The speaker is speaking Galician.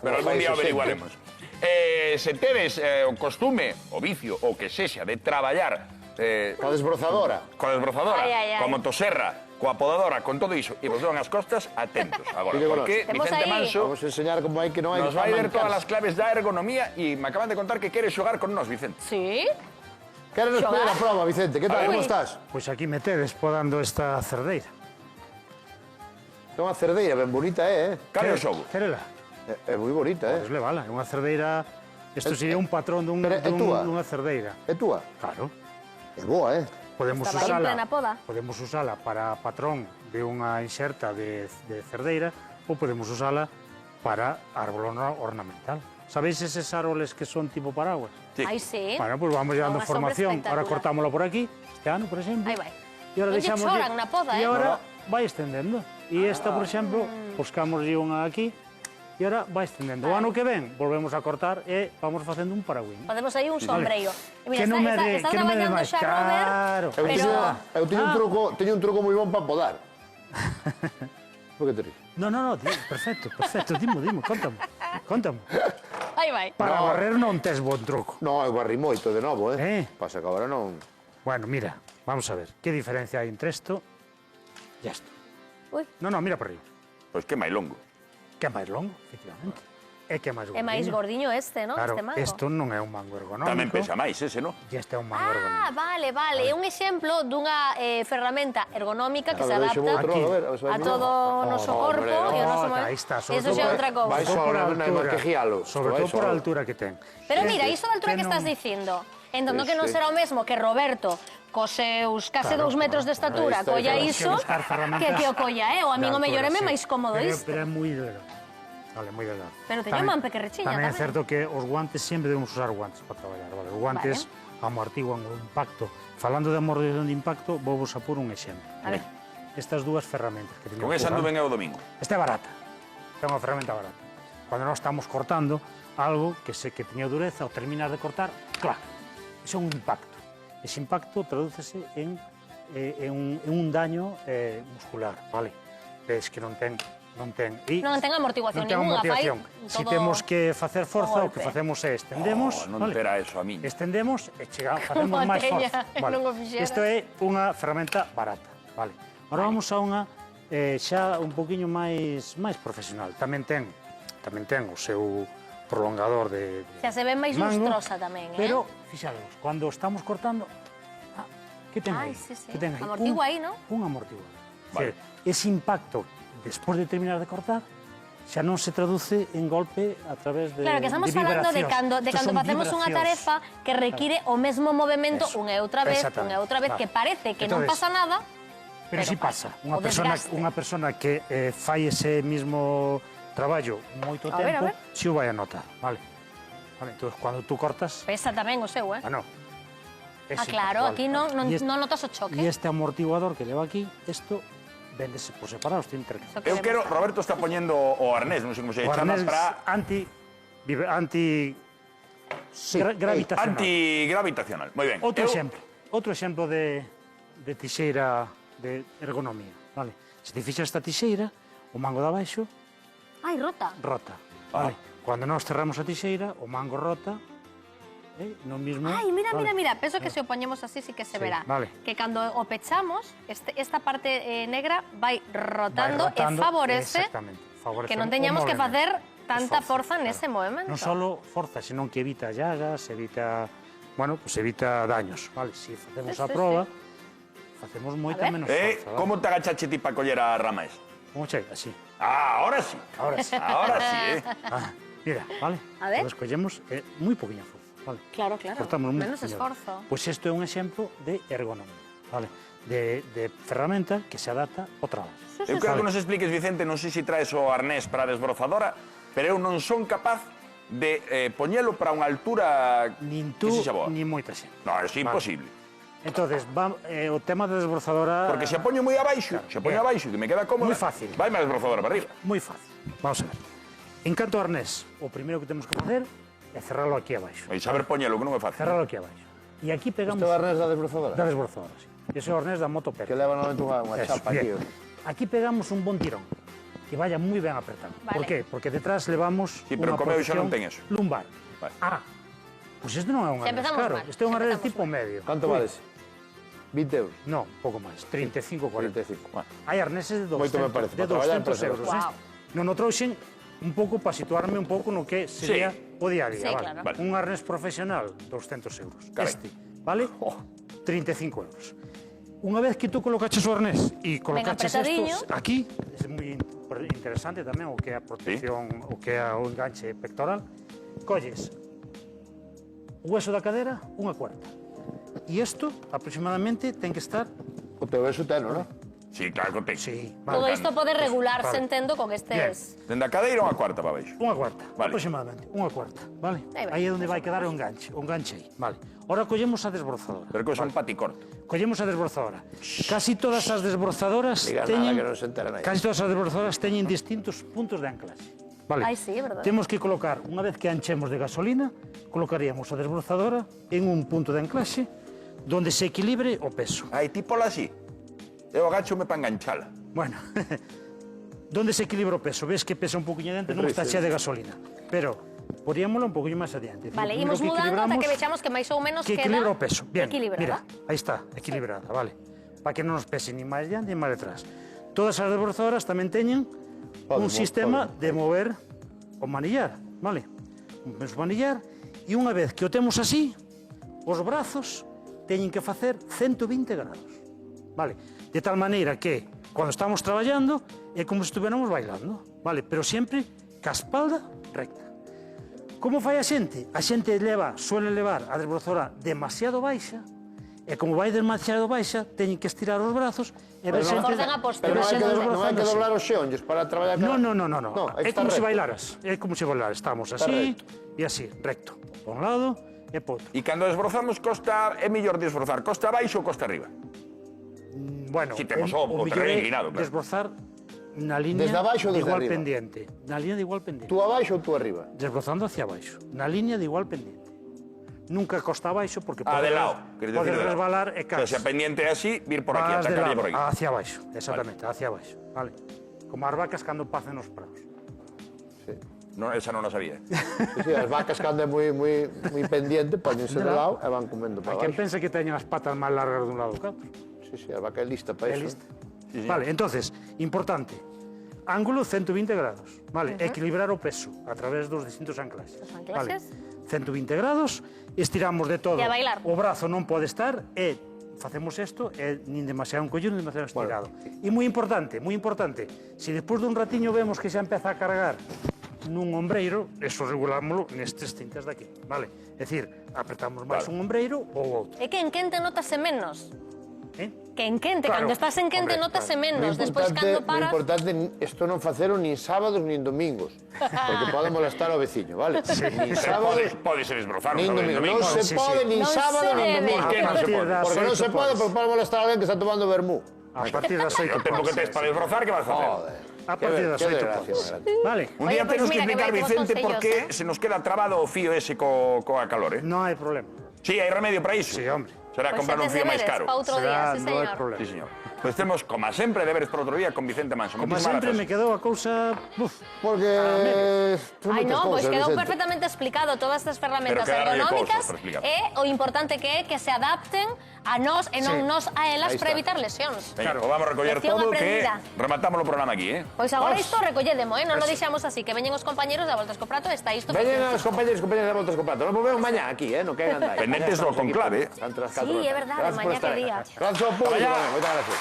Pero algún día averiguaremos. Se tedes o costume, o vicio, o que sexa, de traballar Coa desbrozadora. coa desbrozadora, Ai, ai, ai. coa motosserra, coa podadora, con todo iso, e vos doan as costas, atentos agora, Pide con porque Temos Vicente aí. Manso Vamos a enseñar como hai que non hai nos vai ver todas as claves da ergonomía e me acaban de contar que quere xogar con nós, Vicente. Sí? Queres poñer a prova, Vicente? Que tal, ver. como estás? Pois aquí me tedes podando esta cerdeira. É unha cerdeira ben bonita, Cale o xogo. Querela? É moi bonita, Pois levala, é unha cerdeira... Isto sería un patrón Pero é túa? dunha cerdeira. É túa? Claro. É boa, Podemos Estaba aí en plena poda. podemos usala para patrón de unha inserta de cerdeira ou podemos usala para árbol ornamental. Sabéis eses árboles que son tipo paraguas? Sí. Ai, sí. Bueno, pues vamos llevando Unha sombra formación. Ahora espectacular. cortámoslo por aquí, este ano, por exemplo. Aí vai. E ahora Non lle deixamos... choran na poda, E eh? ahora vai extendendo. E esta, por exemplo, buscámoslle unha aquí e ahora vai extendendo. O ano que ven volvemos a cortar e vamos facendo un paragüín. Facemos aí un sombreiro. E mira, Que non me dé- está que non me dé traballando máis. xa Robert, Claro. Eu teño un truco moi bon para podar. Por que te ríes? No, perfecto, dimo, contame. aí vai. Para No. barrer non tes bon truco. No, eu barri moito de novo, Pasa que agora non... Bueno, mira, vamos a ver, que diferencia hai entre isto e isto. Ui, No, mira por arriba. Pois que máis longo. Que é máis longo, efectivamente. É que é máis é gordiño. máis gordiño este, non? Claro, Este mango. isto non é un mango ergonómico. Tamén pesa máis ese, non? E este é un mango Ah, ergonómico. vale. É un exemplo dunha ferramenta ergonómica que se A ver, adapta deixo outro lado, a ver se vai a mellor. todo o noso corpo e o noso aí está, sobre Eso todo xa é vai- outra cousa. vai só por a na altura, que guialo. sobre Vai todo por a só. altura que ten. Pero mira, iso da altura que que estás non- dicindo, entendo que non será o mesmo que Roberto cos seus case Claro, 2 metros de estatura Aí está, colla claro. iso Que buscar ferramentas que o colla, o a min o mellor é sí. máis cómodo Pero- isto. Pero é moi delgado. Vale, moi delgado. Pero teño mampe que rechiña Tamén é tamén. certo que os guantes sempre debemos usar guantes para traballar, vale? Os guantes amortiguan o impacto. Falando de amortiguación de impacto, vou vos a pôr un exemplo. A ver. Estas dúas ferramentas que teño Con esa aquí, anduven vale? eu o domingo. Esta é barata. É unha ferramenta barata. Cando nós estamos cortando algo que se que teña dureza, ao terminar de cortar, clac, iso é un impacto. Ese impacto tradúcese en un daño muscular, vale? Es que non ten e Non ten amortiguación non ten ninguna, fai amortiguación. Si todo temos que facer forza, o que golpe. facemos é estendemos, Non vale? terá eso a miña. Estendemos e facemos Como a máis teña, forza. non o fixera. Isto é unha ferramenta barata, vale? Ahora vamos a unha xa un poquinho máis profesional. Tamén ten o seu prolongador de Xa se ve máis mango, lustrosa tamén, Pero, fixados, cando estamos cortando, que ten Ai, aí? sí, sí. Que ten aí? Amortigua aí, non? Un amortiguador. Vale. Ese impacto, despois de terminar de cortar, xa non se traduce en golpe a través de Claro, que estamos falando de cando facemos unha tarefa que require o mesmo movimento Eso. unha e outra vez, Exactamente. unha e outra vez, Vale. que parece que non Entonces, pasa nada, Pero si pasa. O desgaste. Unha persona que fai ese mismo traballo moito A ver, tempo, a ver. si o vai a notar, vale? Vale, entón, cando tú cortas, pesa tamén o seu, ah, no. Ah, claro, aquí non notas o choque. E este amortiguador que leva aquí, isto véndese por separado, tiene que... Eso Eu quero, queremos. Roberto está poñendo o arnés, non sei como se O chama, arnés para gravitacional. antigravitacional. Moi ben. Outro exemplo de tixeira de ergonomía, vale? Se te fixas esta tixeira, o mango de abaixo Ai, rota. rota, vale? Cando nós cerramos a tixeira, o mango rota, no mismo... Ai, mira, vale? mira, penso que se o poñemos así sí que se Sí, verá. vale. Que cando o pechamos, esta parte negra vai rotando, Vai rotando, e favorece exactamente, favorece que non o teñamos que movemento. facer tanta forza nese movimento. Non só forza, senón que evita llagas, evita, bueno, pues evita daños, vale? Si facemos Sí, a sí, proba, facemos moita ver. menos forza, vale? Como te agachache ti para coller a rama esa? Como chega, así. Ah, ahora sí. Ahora sí. Ahora sí, Mira, vale? A ver. Entón, collemos moi poquinha forza, vale? Claro, claro. Cortamos moi Menos poquinho. esforzo. Pois isto é un exemplo de ergonomía, vale? De ferramenta que se adapta ao traballo. Eu quero que nos expliques, Vicente, non sei se traes o arnés para a desbrozadora, pero eu non son capaz de poñelo para unha altura Nin que tú, sexa boa. nin moita xente. Non, é imposible. Entonces, o tema da desbrozadora... Porque se a poño moi abaixo, se a poño Bien. abaixo que me queda cómoda, Moi fácil. vai máis desbrozadora para arriba. Moi fácil. Vamos a ver. En canto ao arnés, o primeiro que temos que facer é cerralo aquí abaixo. E saber poñelo, que non é fácil. Cerralo aquí abaixo. E aquí pegamos... Este é o arnés da desbrozadora? Da desbrozadora, sí. Ese é o arnés da moto Que Pérez. leva normalmente unha Eso, chapa bien. aquí. Aquí pegamos un bon tirón. que vaya moi ben apretado. Vale. Por qué? Porque detrás levamos Sí, pero unha co meu xa non protección ten eso. lumbar. Vale. Pois este non é un Xa arnés empezamos caro. mal, Este é un xa arnés empezamos tipo medio. Canto vale ese? 20 euros. Non, pouco máis, 35, 40. 35. Bueno, Hai arneses de 200, Moito me parece, de para traballar 200 parece euros. Wow. Non o trouxen un pouco para situarme un pouco no que sería o día a día. Sí, vale? claro. Vale. Un arnés profesional, 200 euros. Carai. Este, vale? 35 euros. Unha vez que tú colocaches o arnés e colocaches apretadiño. estos, aquí, é moi interesante tamén o que é a protección, o que é o enganche pectoral, colles o hueso da cadera, unha cuarta. E isto, aproximadamente, ten que estar... O teu eso teno, non? sí, claro que ten. Sí, Todo vale. isto pode regularse, Vale. entendo, con estes... Dende a cadeira unha cuarta para baixo. Unha cuarta, Vale. aproximadamente, unha cuarta, vale? Aí vai. Aí é onde vai quedar o enganche aí, vale. Ora collemos a desbrozadora. Pero que son pati corto. Collemos a desbrozadora. Casi todas as desbrozadoras Diga teñen... nada que non se entera nadie. Casi todas as desbrozadoras teñen distintos puntos de anclaxe. Vale. Ai, sí, é verdade. Temos que colocar, unha vez que anchemos de gasolina, colocaríamos a desbrozadora en un punto de anclaxe donde se equilibre o peso. Ai, tipo la así. Eu agacho-me para enganchala. Bueno, donde se equilibra o peso? Ves que pesa un poquinho dentro, non está chea de gasolina. Pero poríamolo un poquinho máis adiante. Vale, Primeiro imos que mudando ata equilibramos- que vexamos que máis ou menos que queda... equilibra o peso. Bien, equilibrada. mira, aí está, equilibrada, vale. Para que non nos pese ni máis diante ni máis detrás. Todas as desbrozadoras tamén teñen un sistema de mover o manillar, vale? Movemos o manillar e unha vez que o temos así, os brazos teñen que facer 120 grados, vale? De tal maneira que, cando estamos traballando, é como se estuviéramos bailando, vale? Pero sempre ca espalda recta. Como fai a xente? A xente suele levar a desbrozadora demasiado baixa, e como vai demasiado baixa, teñen que estirar os brazos e ver non- xente... Forzan a postura. Pero non hai que, Pero non hai que doblar os xeonllos para traballar... No, no. hai É que como estar se recto. bailaras. É como se bailaras. Estamos Está así recto. e así, recto. Por un lado e por outro. E cando desbrozamos, costa... é mellor desbrozar costa abaixo ou costa arriba? Bueno, Si temos o mellor terreno é inclinado, claro. desbrozar na línea Desde abaixo ou de desde igual arriba? pendiente. Na línea de igual pendiente. Tú abaixo ou tú arriba? Desbrozando hacia abaixo. Na línea de igual pendiente. Nunca costa abaixo porque Ah, de lado. Queres podes decir de lado. resbalar e O sea, caes. se a pendiente é así, vir por aquí, Vas de atacarlle lado, por aquí. hacia abaixo, exactamente, hacia abaixo. Vale. Como as vacas cando pacen nos prados. Sí. No, esa non a sabía. Sí, as vacas cando é moi pendiente, póñense de lado e van comendo para Hai quen abaixo. pensa que teñen as patas máis largas dun lado que outro. Sí, a vaca é lista para É iso. lista. Sí, señor. Vale, entonces, importante. Ángulo 120 grados, vale? Equilibrar o peso a través dos distintos anclaxes. Os anclaxes. Vale. 120 grados, estiramos de todo. E a bailar. O brazo non pode estar e facemos isto nin demasiado encollido, nin demasiado estirado. E moi importante, se despois dun ratiño vemos que xa empeza a cargar nun ombreiro, eso regulámoslo nestes cintas de aquí, vale? É dicir, apretamos máis un ombreiro ou outro. É que en quente notase menos. Que en quente, Claro. cando estás en quente Hombre, notase Moi menos. Despois cando moi paras... importante isto non facelo nin sábados nin domingos, porque pode molestar ao veciño, vale? Nin sábados, Pode ser desbrozar nin un domingos. Non domingo. se Sí, pode sí. nin Non sábado se nin debe. domingo. Por que non se pode? Porque non se pode, porque pode molestar a alguén que está tomando vermú. A partir das 8 O tempo que tes para desbrozar, que vas facer? Joder. A partir das 8 desgracia máis grande. Vale. Un Oye, día pues temos que mira, que explicar, vai, que vos Vicente, por consellos, que se nos queda trabado o fío ese coa calor, Non hai problema. Sí, hai remedio para iso. Sí, hombre. Será Pois comprar un tes fío máis deberes caro. pa outro día, sí, non hai señor. problema. Sí, señor. Pois temos, como sempre, deberes para outro día con Vicente Manso. Como Moitísimas sempre me grazas. quedou a cousa... Uf, Porque... son Ai, moitas no, pois cousas, quedou Vicente. perfectamente explicado todas estas ferramentas Pero quedaron ergonómicas cousas por explicar. e o importante que é que se adapten a nós e non Sí. nós a elas Aí para está. evitar lesións. Veña, o vamos a recoller Lección todo, aprendida. que rematamos o programa aquí, eh? Pois agora isto recolledemo, non lo deixamos así, que veñen os compañeros da Voltas co Prato, está isto. Veñen os compañeros de Voltas co Prato. Nos volvemos mañá aquí, non quedan andai. Pendentes do conclave, Sí, é verdade, mañá que día. Gracias ao público, Mañá. moitas gracias.